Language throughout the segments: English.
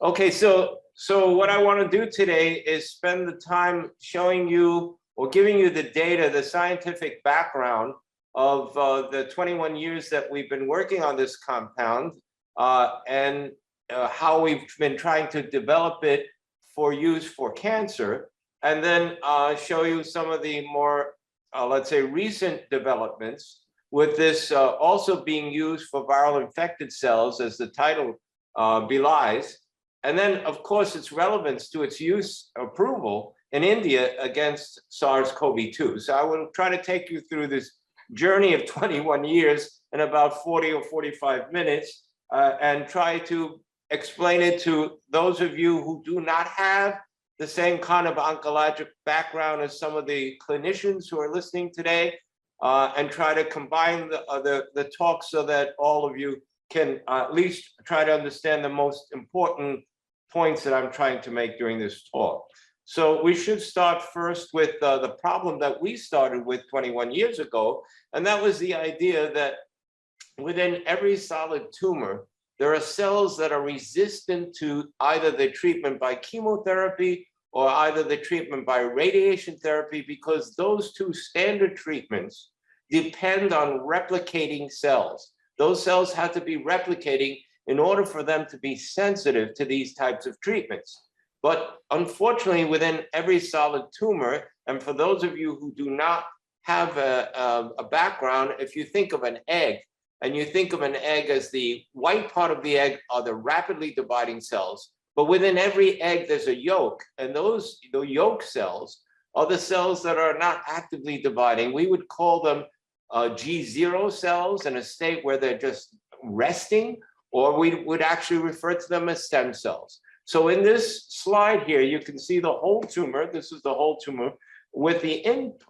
Okay, so what I want to do today is spend the time showing you or giving you the data, the scientific background of the 21 years that we've been working on this compound and how we've been trying to develop it for use for cancer, and then show you some of the more, let's say, recent developments with this also being used for viral infected cells, as the title belies. And then, of course, its relevance to its use approval in India against SARS-CoV-2. So I will try to take you through this journey of 21 years in about 40 or 45 minutes and try to explain it to those of you who do not have the same kind of oncologic background as some of the clinicians who are listening today, and try to combine the talk so that all of you can at least try to understand the most important points that I'm trying to make during this talk. So we should start first with the problem that we started with 21 years ago, and that was the idea that within every solid tumor, there are cells that are resistant to either the treatment by chemotherapy or either the treatment by radiation therapy, because those two standard treatments depend on replicating cells. Those cells have to be replicating in order for them to be sensitive to these types of treatments. But unfortunately, within every solid tumor, and for those of you who do not have a background, if you think of an egg, and you think of an egg as the white part of the egg are the rapidly dividing cells, but within every egg, there's a yolk, and the yolk cells are the cells that are not actively dividing. We would call them G0 cells in a state where they're just resting, or we would actually refer to them as stem cells. So in this slide here, you can see the whole tumor. This is the whole tumor with the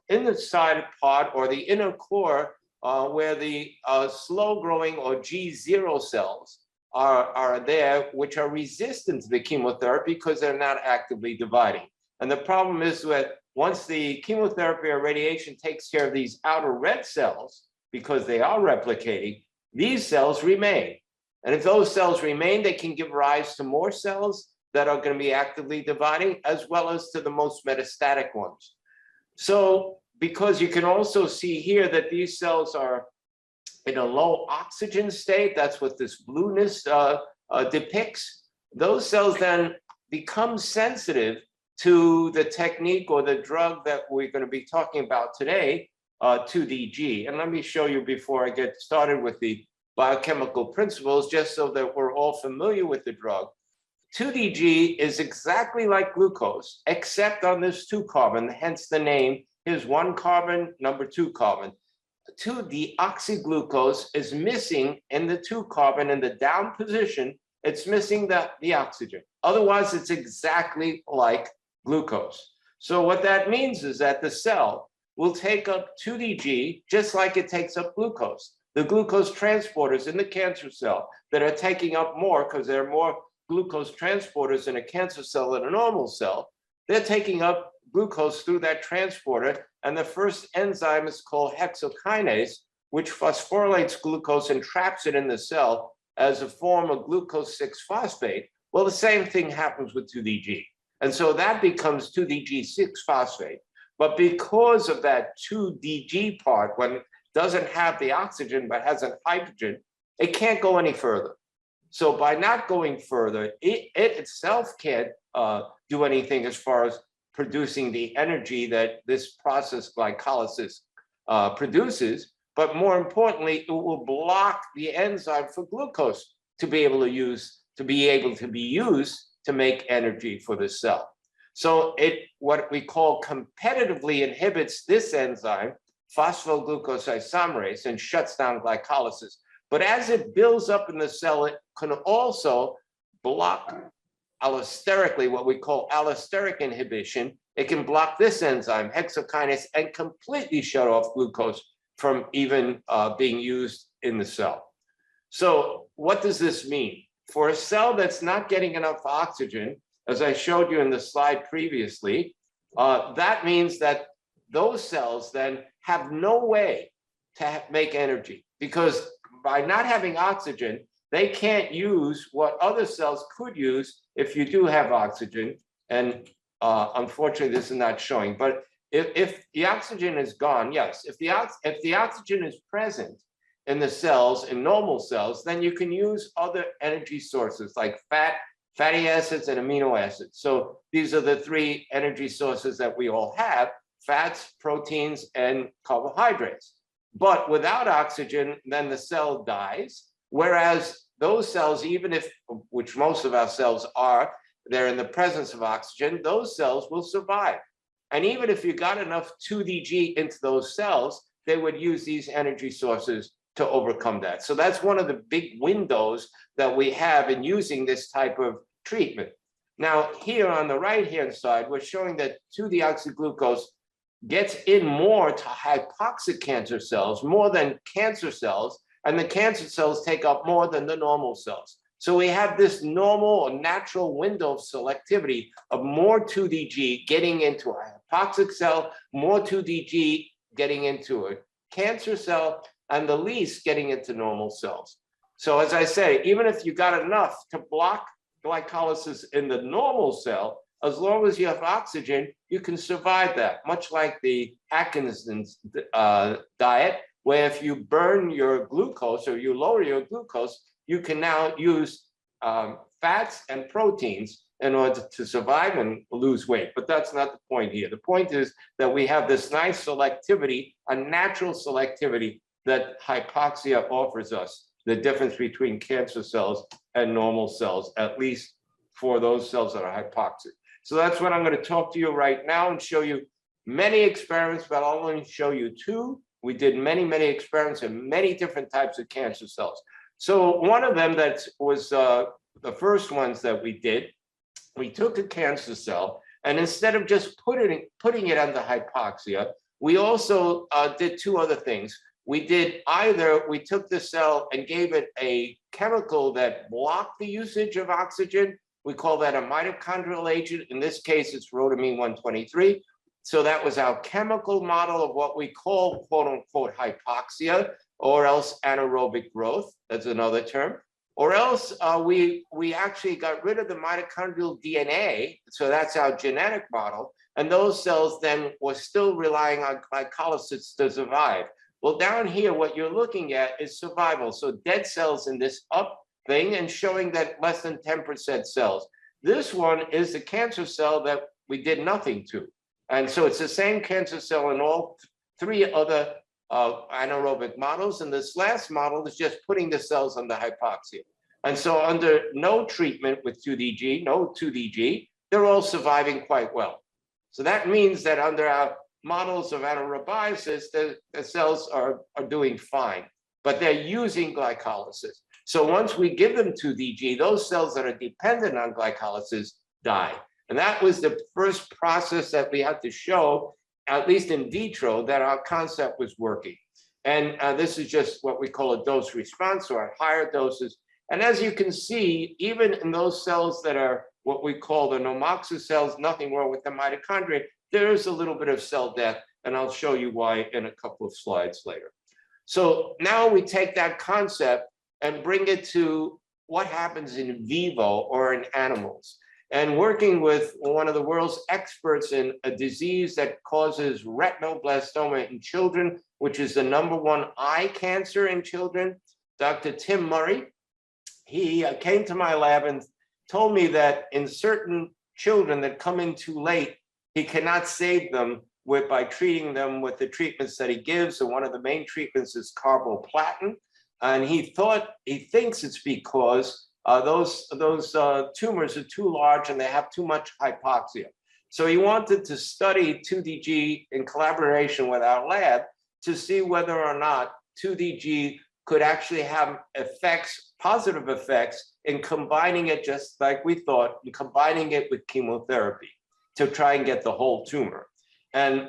inside part or the inner core where the slow growing or G0 cells are there, which are resistant to the chemotherapy because they're not actively dividing. And the problem is that once the chemotherapy or radiation takes care of these outer red cells, because they are replicating, these cells remain. And if those cells remain, they can give rise to more cells that are going to be actively dividing, as well as to the most metastatic ones. So, because you can also see here that these cells are in a low oxygen state, that's what this blueness depicts, those cells then become sensitive to the technique or the drug that we're going to be talking about today, 2DG. And let me show you before I get started with the biochemical principles, just so that we're all familiar with the drug. 2DG is exactly like glucose, except on this 2 carbon, hence the name. Here's 1 carbon, number 2 carbon. 2-deoxyglucose is missing in the 2 carbon in the down position. It's missing the oxygen. Otherwise, it's exactly like glucose. So what that means is that the cell will take up 2DG just like it takes up glucose. The glucose transporters in the cancer cell that are taking up more, because there are more glucose transporters in a cancer cell than a normal cell, they're taking up glucose through that transporter. And the first enzyme is called hexokinase, which phosphorylates glucose and traps it in the cell as a form of glucose 6-phosphate. Well, the same thing happens with 2DG. And so that becomes 2DG6-phosphate. But because of that 2DG part, when it doesn't have the oxygen but has a hydrogen, it can't go any further. So by not going further, it itself can't do anything as far as producing the energy that this process glycolysis produces. But more importantly, it will block the enzyme for glucose to be able to be used to make energy for the cell. So it, what we call, competitively inhibits this enzyme, phosphoglucose isomerase, and shuts down glycolysis. But as it builds up in the cell, it can also block allosterically, what we call allosteric inhibition. It can block this enzyme, hexokinase, and completely shut off glucose from even being used in the cell. So what does this mean? For a cell that's not getting enough oxygen, as I showed you in the slide previously, that means that those cells then have no way to make energy, because by not having oxygen, they can't use what other cells could use if you do have oxygen. And unfortunately, this is not showing. But if the oxygen is gone, yes, if the oxygen is present in the cells, in normal cells, then you can use other energy sources like fatty acids and amino acids. So these are the three energy sources that we all have: fats, proteins, and carbohydrates. But without oxygen, then the cell dies. Whereas those cells, even if, which most of our cells are, they're in the presence of oxygen, those cells will survive. And even if you got enough 2DG into those cells, they would use these energy sources to overcome that. So that's one of the big windows that we have in using this type of treatment. Now, here on the right-hand side, we're showing that 2-deoxyglucose gets in more to hypoxic cancer cells, more than cancer cells, and the cancer cells take up more than the normal cells. So we have this normal or natural window of selectivity of more 2DG getting into a hypoxic cell, more 2DG getting into a cancer cell, and the least getting into normal cells. So as I say, even if you got enough to block glycolysis in the normal cell, as long as you have oxygen, you can survive that, much like the Atkinson's diet, where if you burn your glucose or you lower your glucose, you can now use fats and proteins in order to survive and lose weight. But that's not the point here. The point is that we have this nice selectivity, a natural selectivity that hypoxia offers us, the difference between cancer cells and normal cells, at least for those cells that are hypoxic. So that's what I'm going to talk to you right now and show you many experiments, but I'll only show you two. We did many, many experiments in many different types of cancer cells. So one of them that was the first ones that we did, we took a cancer cell, and instead of just putting it under hypoxia, we also did two other things. We took the cell and gave it a chemical that blocked the usage of oxygen. We call that a mitochondrial agent. In this case, it's rhodamine 123. So that was our chemical model of what we call, quote unquote, hypoxia, or else anaerobic growth. That's another term. Or else we actually got rid of the mitochondrial DNA. So that's our genetic model. And those cells then were still relying on glycolysis to survive. Well, down here, what you're looking at is survival. So dead cells in this up thing and showing that less than 10% cells. This one is the cancer cell that we did nothing to. And so it's the same cancer cell in all three other anaerobic models. And this last model is just putting the cells under hypoxia. And so under no treatment with 2DG, no 2DG, they're all surviving quite well. So that means that under our models of anaerobiosis, the cells are doing fine, but they're using glycolysis. So once we give them 2DG, those cells that are dependent on glycolysis die. And that was the first process that we had to show, at least in vitro, that our concept was working. And this is just what we call a dose response, or at higher doses. And as you can see, even in those cells that are what we call the normoxia cells, nothing wrong with the mitochondria, there is a little bit of cell death, and I'll show you why in a couple of slides later. So now we take that concept and bring it to what happens in vivo or in animals. And working with one of the world's experts in a disease that causes retinoblastoma in children, which is the #1 eye cancer in children, Dr. Tim Murray, he came to my lab and told me that in certain children that come in too late, he cannot save them by treating them with the treatments that he gives. And one of the main treatments is carboplatin. And he thinks it's because those tumors are too large and they have too much hypoxia. So he wanted to study 2DG in collaboration with our lab to see whether or not 2DG could actually have effects, positive effects, in combining it, just like we thought, in combining it with chemotherapy to try and get the whole tumor. And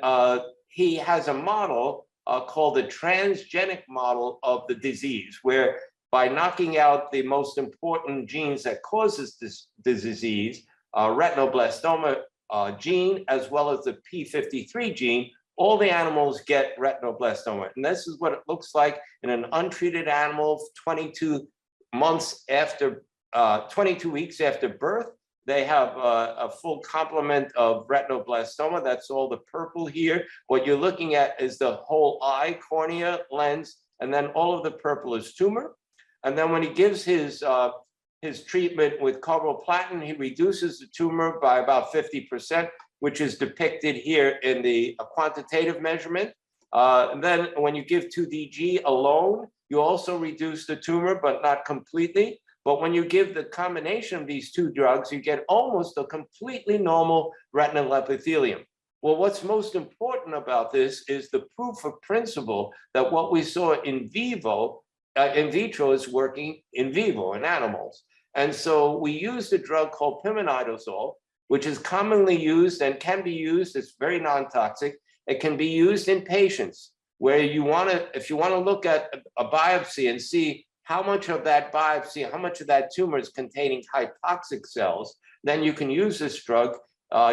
he has a model called the transgenic model of the disease, where by knocking out the most important genes that causes this disease, retinoblastoma gene, as well as the p53 gene, all the animals get retinoblastoma. And this is what it looks like in an untreated animal, 22 months after, 22 weeks after birth, they have a full complement of retinoblastoma. That's all the purple here. What you're looking at is the whole eye, cornea, lens, and then all of the purple is tumor. And then when he gives his treatment with carboplatin, he reduces the tumor by about 50%, which is depicted here in the quantitative measurement. And then when you give 2DG alone, you also reduce the tumor, but not completely. But when you give the combination of these two drugs, you get almost a completely normal retinal epithelium. Well, what's most important about this is the proof of principle that what we saw in vivo, in vitro is working in vivo in animals. And so we used a drug called pimonidazole, which is commonly used and can be used, it's very non-toxic. It can be used in patients where you want to, if you want to look at a biopsy and see how much of that biopsy, how much of that tumor is containing hypoxic cells, then you can use this drug,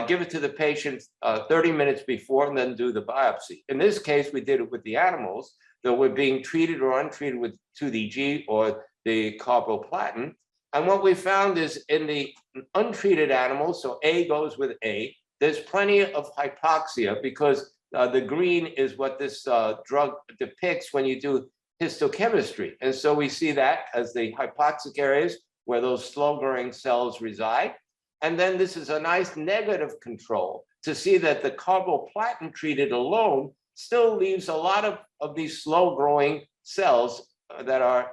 give it to the patient 30 minutes before and then do the biopsy. In this case, we did it with the animals that were being treated or untreated with 2DG or the carboplatin. And what we found is in the untreated animals, so A goes with A, there's plenty of hypoxia because the green is what this drug depicts when you do histochemistry. And so we see that as the hypoxic areas where those slow-growing cells reside. And then this is a nice negative control to see that the carboplatin treated alone still leaves a lot of these slow-growing cells that are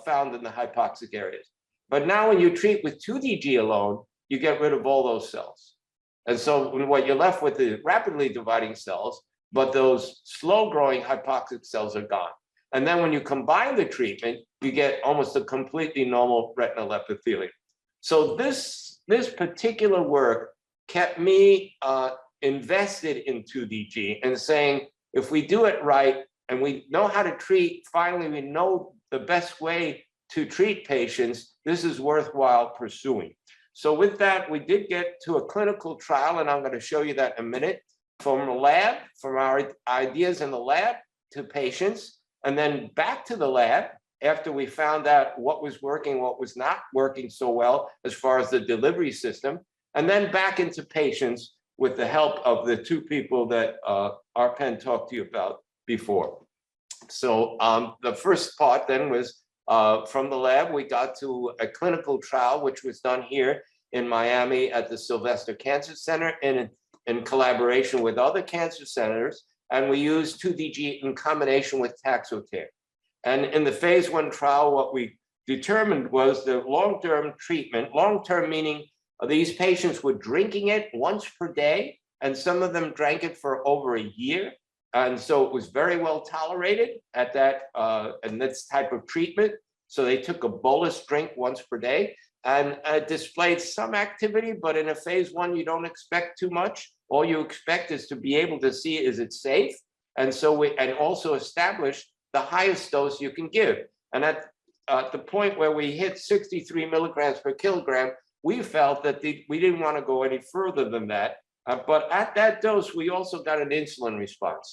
found in the hypoxic areas. But now when you treat with 2DG alone, you get rid of all those cells. And so what you're left with is rapidly dividing cells, but those slow-growing hypoxic cells are gone. And then when you combine the treatment, you get almost a completely normal retinal epithelium. So this particular work kept me invested in 2DG and saying, if we do it right and we know how to treat, finally we know the best way to treat patients, this is worthwhile pursuing. So with that, we did get to a clinical trial, and I'm going to show you that in a minute, from the lab, from our ideas in the lab to patients, and then back to the lab after we found out what was working, what was not working so well as far as the delivery system, and then back into patients with the help of the two people that Arpen talked to you about before. So the first part then was from the lab, we got to a clinical trial, which was done here in Miami at the Sylvester Cancer Center in collaboration with other cancer centers. And we used 2DG in combination with Taxotere. And in the phase 1 trial, what we determined was the long-term treatment, long-term meaning these patients were drinking it once per day, and some of them drank it for over a year. And so it was very well tolerated at that, and this type of treatment. So they took a bolus drink once per day and displayed some activity, but in a phase 1, you don't expect too much. All you expect is to be able to see, is it safe? And so and also establish the highest dose you can give. And at the point where we hit 63 milligrams per kilogram, we felt that we didn't want to go any further than that. But at that dose, we also got an insulin response.